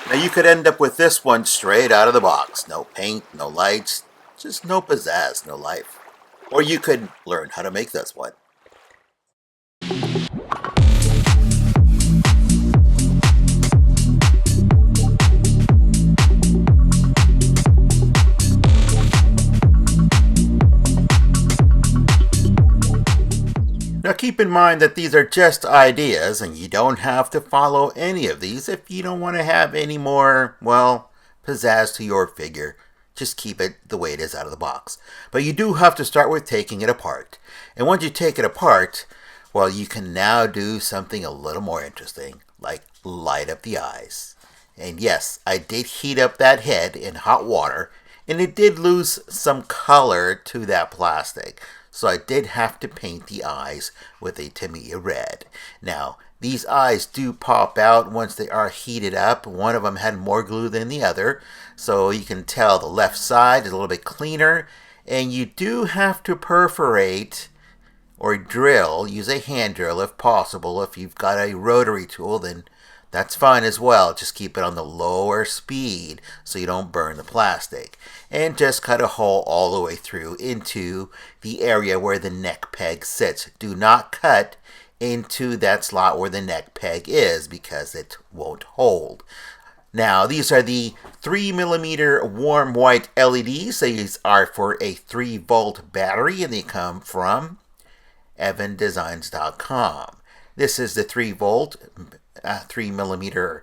Now you could end up with this one straight out of the box. No paint, no lights, just no pizzazz, no life. Or you could learn how to make this one. Now keep in mind that these are just ideas and you don't have to follow any of these if you don't want to have any more, well, pizzazz to your figure. Just keep it the way it is out of the box. But you do have to start with taking it apart. And once you take it apart, well, you can now do something a little more interesting, like light up the eyes. And yes, I did heat up that head in hot water, and it did lose some color to that plastic. So I did have to paint the eyes with a Tamiya red. Now, these eyes do pop out once they are heated up. One of them had more glue than the other, so you can tell the left side is a little bit cleaner. And you do have to perforate or drill, use a hand drill if possible. If you've got a rotary tool, then that's fine as well. Just keep it on the lower speed so you don't burn the plastic. And just cut a hole all the way through into the area where the neck peg sits. Do not cut into that slot where the neck peg is because it won't hold. Now, these are the 3mm warm white LEDs. These are for a 3-volt battery and they come from evandesigns.com. This is the 3-volt 3mm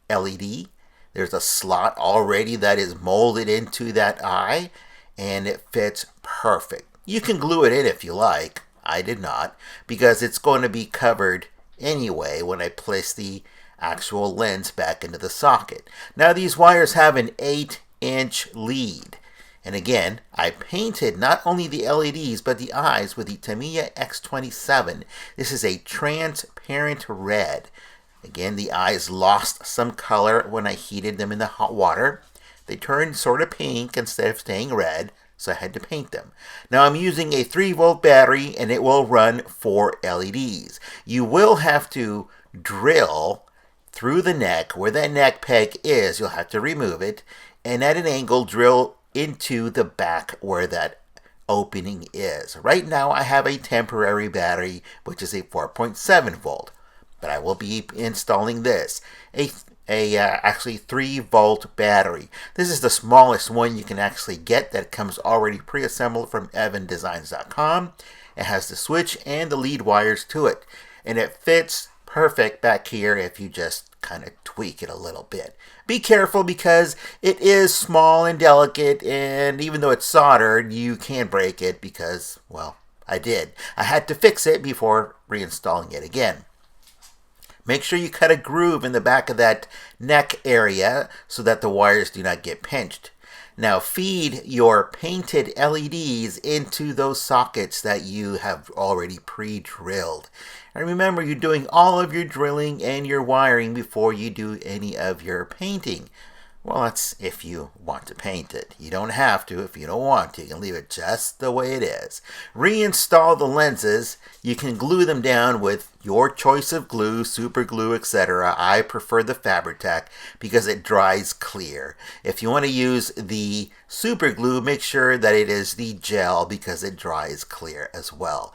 LED. There's a slot already that is molded into that eye, and it fits perfect. You can glue it in if you like. I did not, because it's going to be covered anyway when I place the actual lens back into the socket. Now these wires have an 8-inch lead. And again, I painted not only the LEDs, but the eyes with the Tamiya X27. This is a transparent red. Again, the eyes lost some color when I heated them in the hot water. They turned sort of pink instead of staying red, so I had to paint them. Now I'm using a 3-volt battery and it will run 4 LEDs. You will have to drill through the neck where that neck peg is. You'll have to remove it and at an angle drill into the back where that opening is. Right now I have a temporary battery which is a 4.7 volt. But I will be installing this, actually 3-volt battery. This is the smallest one you can actually get that comes already pre-assembled from evandesigns.com. It has the switch and the lead wires to it, and it fits perfect back here if you just kind of tweak it a little bit. Be careful because it is small and delicate, and even though it's soldered, you can break it because, well, I did. I had to fix it before reinstalling it again. Make sure you cut a groove in the back of that neck area so that the wires do not get pinched. Now feed your painted LEDs into those sockets that you have already pre-drilled. And remember, you're doing all of your drilling and your wiring before you do any of your painting. Well, that's if you want to paint it. You don't have to if you don't want to. You can leave it just the way it is. Reinstall the lenses. You can glue them down with your choice of glue, super glue, etc. I prefer the Fabri-Tac because it dries clear. If you want to use the super glue, make sure that it is the gel because it dries clear as well.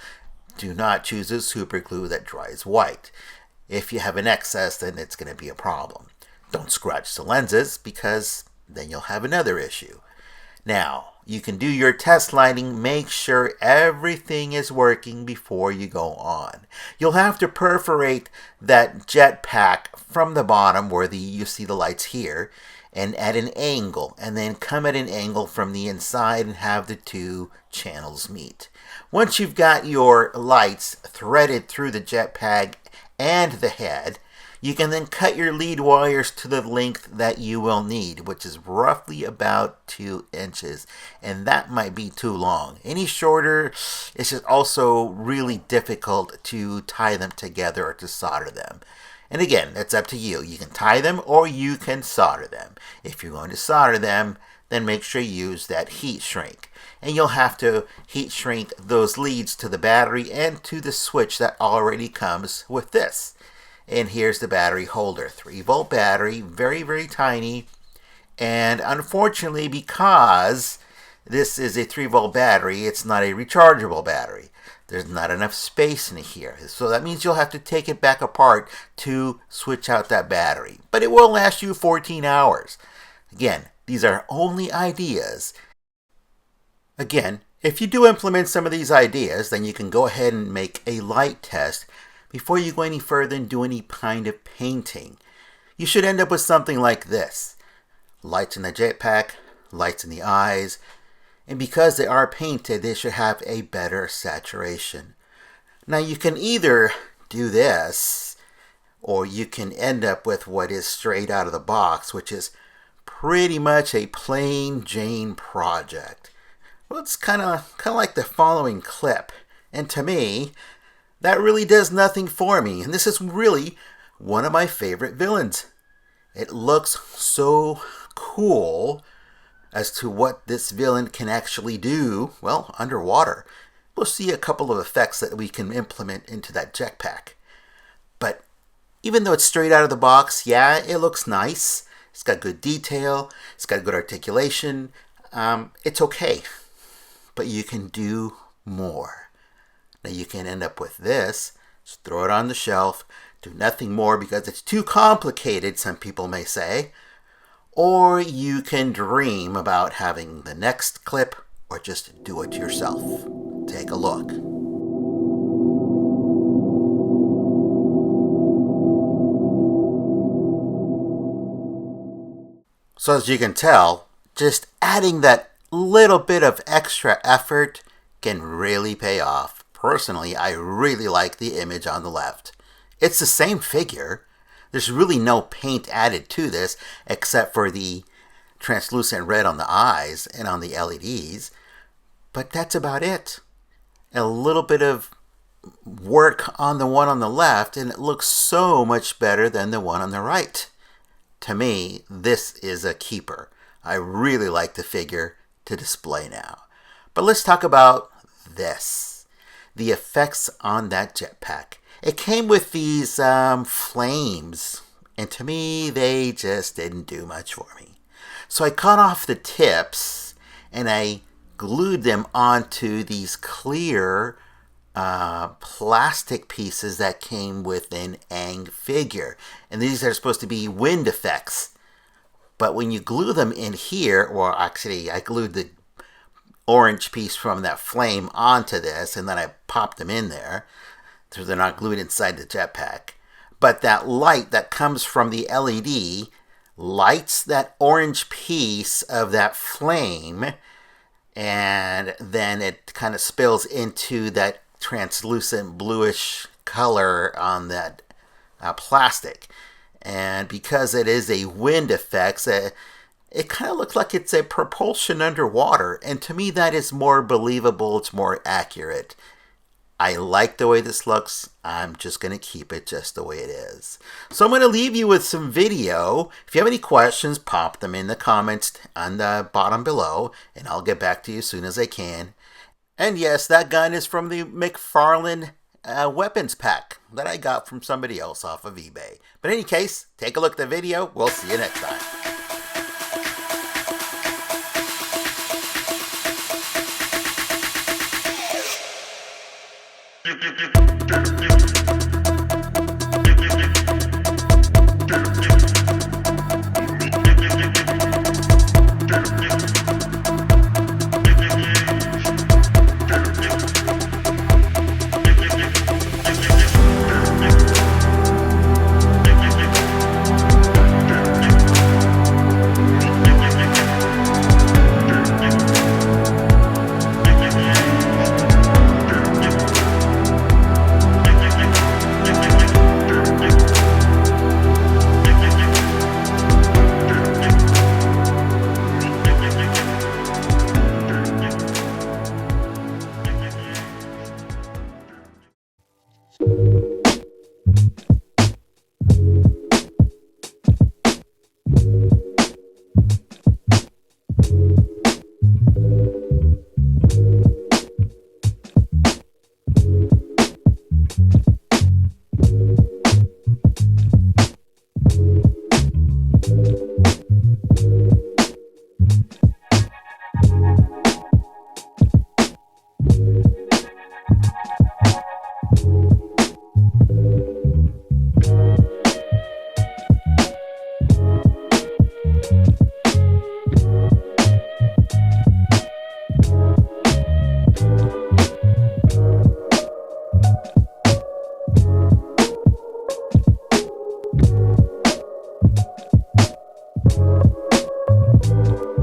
Do not choose a super glue that dries white. If you have an excess, then it's going to be a problem. Don't scratch the lenses because then you'll have another issue. Now, you can do your test lighting. Make sure everything is working before you go on. You'll have to perforate that Jetpack from the bottom where you see the lights here and at an angle, and then come at an angle from the inside and have the 2 channels meet. Once you've got your lights threaded through the Jetpack and the head, you can then cut your lead wires to the length that you will need, which is roughly about 2 inches. And that might be too long. Any shorter, it's just also really difficult to tie them together or to solder them. And again, that's up to you. You can tie them or you can solder them. If you're going to solder them, then make sure you use that heat shrink. And you'll have to heat shrink those leads to the battery and to the switch that already comes with this. And here's the battery holder. 3-volt battery, very, very tiny. And unfortunately, because this is a 3-volt battery, it's not a rechargeable battery. There's not enough space in here. So that means you'll have to take it back apart to switch out that battery. But it will last you 14 hours. Again, these are only ideas. Again, if you do implement some of these ideas, then you can go ahead and make a light test before you go any further and do any kind of painting. You should end up with something like this. Lights in the jetpack, lights in the eyes, and because they are painted, they should have a better saturation. Now you can either do this, or you can end up with what is straight out of the box, which is pretty much a plain Jane project. Well, it's kind of like the following clip, and to me, that really does nothing for me. And this is really one of my favorite villains. It looks so cool as to what this villain can actually do, well, underwater. We'll see a couple of effects that we can implement into that jetpack. But even though it's straight out of the box, yeah, it looks nice. It's got good detail. It's got good articulation. It's okay. But you can do more. Now you can end up with this. Just throw it on the shelf. Do nothing more because it's too complicated, some people may say. Or you can dream about having the next clip, or just do it yourself. Take a look. So as you can tell, just adding that little bit of extra effort can really pay off. Personally, I really like the image on the left. It's the same figure. There's really no paint added to this except for the translucent red on the eyes and on the LEDs. But that's about it. A little bit of work on the one on the left and it looks so much better than the one on the right. To me, this is a keeper. I really like the figure to display now. But let's talk about this. The effects on that jetpack. It came with these flames, and to me, they just didn't do much for me. So I cut off the tips, and I glued them onto these clear plastic pieces that came with an Aang figure. And these are supposed to be wind effects. But when you glue them in here, or actually I glued the orange piece from that flame onto this, and then I popped them in there. So they're not glued inside the jetpack. But that light that comes from the LED lights that orange piece of that flame, and then it kind of spills into that translucent bluish color on that plastic. And because it is a wind effect, it kind of looks like it's a propulsion underwater. And to me, that is more believable. It's more accurate. I like the way this looks. I'm just going to keep it just the way it is. So I'm going to leave you with some video. If you have any questions, pop them in the comments on the bottom below, and I'll get back to you as soon as I can. And yes, that gun is from the McFarlane weapons pack that I got from somebody else off of eBay. But in any case, take a look at the video. We'll see you next time. you.